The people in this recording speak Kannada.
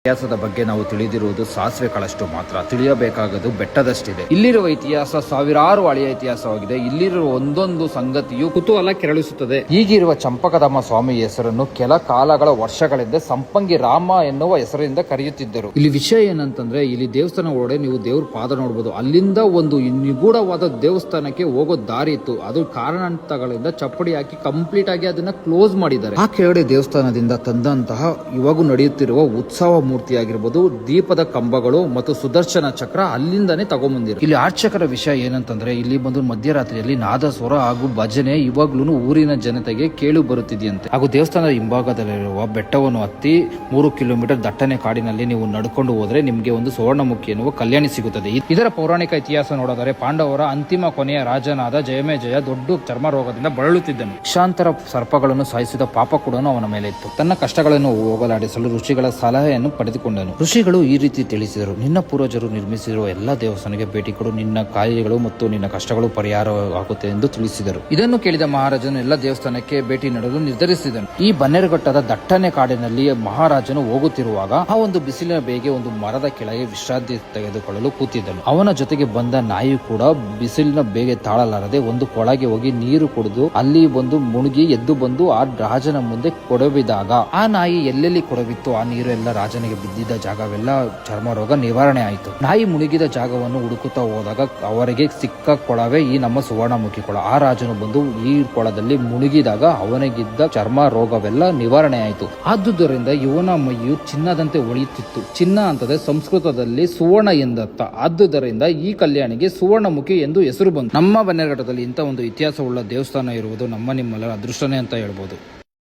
ಇತಿಹಾಸದ ಬಗ್ಗೆ ನಾವು ತಿಳಿದಿರುವುದು ಸಾಸಿವೆ ಕಾಳಷ್ಟು ಮಾತ್ರ. ತಿಳಿಯಬೇಕಾಗದು ಬೆಟ್ಟದಷ್ಟಿದೆ. ಇಲ್ಲಿರುವ ಇತಿಹಾಸ ಸಾವಿರಾರು ಹಳೆಯ ಇತಿಹಾಸವಾಗಿದೆ. ಇಲ್ಲಿರುವ ಒಂದೊಂದು ಸಂಗತಿಯು ಕುತೂಹಲ ಕೆರಳಿಸುತ್ತದೆ. ಈಗಿರುವ ಚಂಪಕಧಾಮ ಸ್ವಾಮಿ ಹೆಸರನ್ನು ಕೆಲ ಕಾಲಗಳ ವರ್ಷಗಳಿಂದ ಸಂಪಂಗಿ ರಾಮ ಎನ್ನುವ ಹೆಸರಿನಿಂದ ಕರೆಯುತ್ತಿದ್ದರು. ಇಲ್ಲಿ ವಿಷಯ ಏನಂತಂದ್ರೆ, ಇಲ್ಲಿ ದೇವಸ್ಥಾನ ಒಳಗಡೆ ನೀವು ದೇವ್ರ ಪಾದ ನೋಡಬಹುದು. ಅಲ್ಲಿಂದ ಒಂದು ನಿಗೂಢವಾದ ದೇವಸ್ಥಾನಕ್ಕೆ ಹೋಗೋ ದಾರಿ ಇತ್ತು. ಅದು ಕಾರಣಾಂತರಗಳಿಂದ ಚಪ್ಪಡಿ ಹಾಕಿ ಕಂಪ್ಲೀಟ್ ಆಗಿ ಅದನ್ನ ಕ್ಲೋಸ್ ಮಾಡಿದ್ದಾರೆ. ಆ ಕೆಳಗಡೆ ದೇವಸ್ಥಾನದಿಂದ ತಂದಂತಹ ಇವಾಗೂ ನಡೆಯುತ್ತಿರುವ ಉತ್ಸವ ಮೂರ್ತಿ ಆಗಿರ್ಬೋದು, ದೀಪದ ಕಂಬಗಳು ಮತ್ತು ಸುದರ್ಶನ ಚಕ್ರ ಅಲ್ಲಿಂದಾನೇ ತಗೊಂಡ್ಬಂದಿರು. ಇಲ್ಲಿ ಆರ್ಚಕರ ವಿಷಯ ಏನಂತಂದ್ರೆ, ಇಲ್ಲಿ ಬಂದು ಮಧ್ಯರಾತ್ರಿಯಲ್ಲಿ ನಾದಸ್ವರ ಹಾಗೂ ಭಜನೆ ಇವಾಗ್ಲೂ ಊರಿನ ಜನತೆಗೆ ಕೇಳು ಬರುತ್ತಿದೆಯಂತೆ. ಹಾಗೂ ದೇವಸ್ಥಾನದ ಹಿಂಭಾಗದಲ್ಲಿರುವ ಬೆಟ್ಟವನ್ನು ಹತ್ತಿ 3 ಕಿಲೋಮೀಟರ್ ದಟ್ಟಣೆ ಕಾಡಿನಲ್ಲಿ ನೀವು ನಡ್ಕೊಂಡು ಹೋದ್ರೆ ನಿಮ್ಗೆ ಒಂದು ಸುವರ್ಣಮುಖಿ ಎನ್ನುವ ಕಲ್ಯಾಣಿ ಸಿಗುತ್ತದೆ. ಇದರ ಪೌರಾಣಿಕ ಇತಿಹಾಸ ನೋಡಿದರೆ, ಪಾಂಡವರ ಅಂತಿಮ ಕೊನೆಯ ರಾಜನಾದ ಜಯಮೇಜಯ ದೊಡ್ಡ ಚರ್ಮ ರೋಗದಿಂದ ಬಳಲುತ್ತಿದ್ದನು. ಲಕ್ಷಾಂತರ ಸರ್ಪಗಳನ್ನು ಸಾಯಿಸಿದ ಪಾಪ ಕೂಡ ಅವನ ಮೇಲೆ ಇತ್ತು. ತನ್ನ ಕಷ್ಟಗಳನ್ನು ಹೋಗಲಾಡಿಸಲು ಋಷಿಗಳ ಸಲಹೆಯನ್ನು ಪಡೆದುಕೊಂಡನು. ಋಷಿಗಳು ಈ ರೀತಿ ತಿಳಿಸಿದರು: ನಿನ್ನ ಪೂರ್ವಜರು ನಿರ್ಮಿಸಿರುವ ಎಲ್ಲಾ ದೇವಸ್ಥಾನಕ್ಕೆ ಭೇಟಿ ಕೊಡು, ನಿನ್ನ ಕಾಯಿಲೆಗಳು ಮತ್ತು ನಿನ್ನ ಕಷ್ಟಗಳು ಪರಿಹಾರವಾಗುತ್ತೆ ಎಂದು ತಿಳಿಸಿದರು. ಇದನ್ನು ಕೇಳಿದ ಮಹಾರಾಜನು ಎಲ್ಲ ದೇವಸ್ಥಾನಕ್ಕೆ ಭೇಟಿ ನೀಡಲು ನಿರ್ಧರಿಸಿದನು. ಈ ಬನ್ನೇರುಘಟ್ಟದ ದಟ್ಟಣೆ ಕಾಡಿನಲ್ಲಿ ಮಹಾರಾಜನು ಹೋಗುತ್ತಿರುವಾಗ ಆ ಒಂದು ಬಿಸಿಲಿನ ಬೇಗೆ ಒಂದು ಮರದ ಕೆಳಗೆ ವಿಶ್ರಾಂತಿ ತೆಗೆದುಕೊಳ್ಳಲು ಕೂತಿದ್ದನು. ಅವನ ಜೊತೆಗೆ ಬಂದ ನಾಯಿ ಕೂಡ ಬಿಸಿಲಿನ ಬೇಗೆ ತಾಳಲಾರದೆ ಒಂದು ಕೊಳಗೆ ಹೋಗಿ ನೀರು ಕುಡಿದು ಅಲ್ಲಿ ಒಂದು ಮುಳುಗಿ ಎದ್ದು ಬಂದು ಆ ರಾಜನ ಮುಂದೆ ಕೊಡವಿದಾಗ, ಆ ನಾಯಿ ಎಲ್ಲೆಲ್ಲಿ ಕೊಡವಿತ್ತು ಆ ನೀರು ಎಲ್ಲ ರಾಜನಿಗೆ ಬಿದ್ದಿದ್ದ ಜಾಗವೆಲ್ಲ ಚರ್ಮ ರೋಗ ನಿವಾರಣೆ ಆಯಿತು. ನಾಯಿ ಮುಳುಗಿದ ಜಾಗವನ್ನು ಹುಡುಕುತ್ತಾ ಹೋದಾಗ ಅವರಿಗೆ ಸಿಕ್ಕ ಕೊಳವೇ ಈ ನಮ್ಮ ಸುವರ್ಣಮುಖಿ ಕೊಳ. ಆ ರಾಜನು ಬಂದು ಈ ಕೊಳದಲ್ಲಿ ಮುಳುಗಿದಾಗ ಅವನಿಗಿದ್ದ ಚರ್ಮ ರೋಗವೆಲ್ಲ ನಿವಾರಣೆ ಆಯಿತು. ಆದುದರಿಂದ ಇವನ ಮೈಯು ಚಿನ್ನದಂತೆ ಹೊಳೆಯುತ್ತಿತ್ತು. ಚಿನ್ನ ಅಂತಂದ್ರೆ ಸಂಸ್ಕೃತದಲ್ಲಿ ಸುವರ್ಣ ಎಂದರ್ಥ. ಆದುದರಿಂದ ಈ ಕಲ್ಯಾಣಿಗೆ ಸುವರ್ಣಮುಖಿ ಎಂದು ಹೆಸರು ಬಂತು. ನಮ್ಮ ಬನ್ನೇರುಘಟ್ಟದಲ್ಲಿ ಇಂಥ ಒಂದು ಇತಿಹಾಸವುಳ್ಳ ದೇವಸ್ಥಾನ ಇರುವುದು ನಮ್ಮ ನಿಮ್ಮೆಲ್ಲರ ಅದೃಷ್ಟನೇ ಅಂತ ಹೇಳ್ಬೋದು.